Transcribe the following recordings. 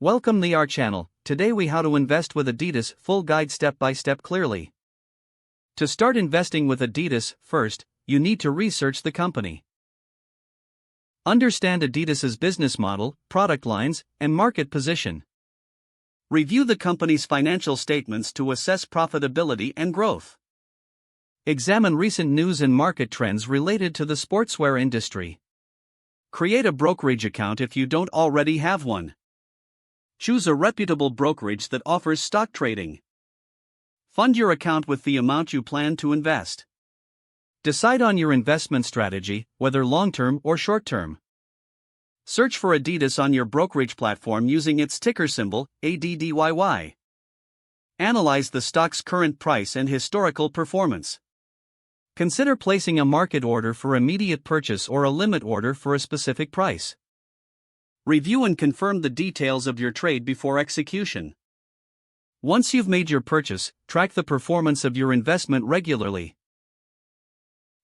Welcome to our channel. Today we how to invest with Adidas, full guide step by step clearly. To start investing with Adidas, first, you need to research the company. Understand Adidas's business model, product lines, and market position. Review the company's financial statements to assess profitability and growth. Examine recent news and market trends related to the sportswear industry. Create a brokerage account if you don't already have one. Choose a reputable brokerage that offers stock trading. Fund your account with the amount you plan to invest. Decide on your investment strategy, whether long-term or short-term. Search for Adidas on your brokerage platform using its ticker symbol, ADDYY. Analyze the stock's current price and historical performance. Consider placing a market order for immediate purchase or a limit order for a specific price. Review and confirm the details of your trade before execution. Once you've made your purchase, track the performance of your investment regularly.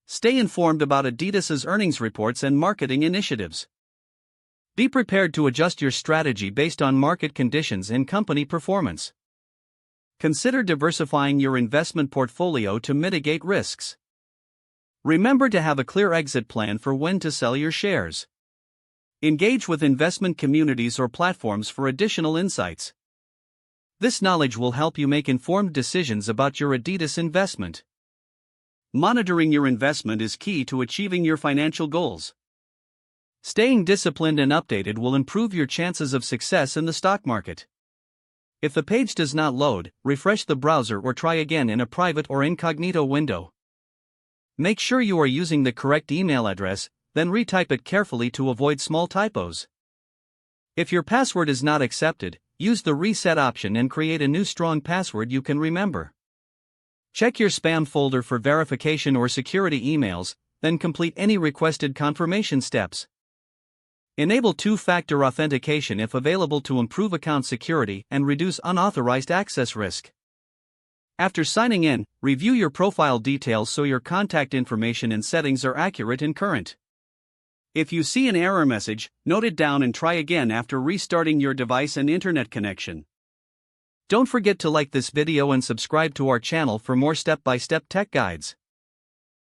Stay informed about Adidas's earnings reports and marketing initiatives. Be prepared to adjust your strategy based on market conditions and company performance. Consider diversifying your investment portfolio to mitigate risks. Remember to have a clear exit plan for when to sell your shares. Engage with investment communities or platforms for additional insights. This knowledge will help you make informed decisions about your Adidas investment. Monitoring your investment is key to achieving your financial goals. Staying disciplined and updated will improve your chances of success in the stock market. If the page does not load, refresh the browser or try again in a private or incognito window. Make sure you are using the correct email address, then retype it carefully to avoid small typos. If your password is not accepted, use the reset option and create a new strong password you can remember. Check your spam folder for verification or security emails, then complete any requested confirmation steps. Enable two-factor authentication if available to improve account security and reduce unauthorized access risk. After signing in, review your profile details so your contact information and settings are accurate and current. If you see an error message, note it down and try again after restarting your device and internet connection. Don't forget to like this video and subscribe to our channel for more step-by-step tech guides.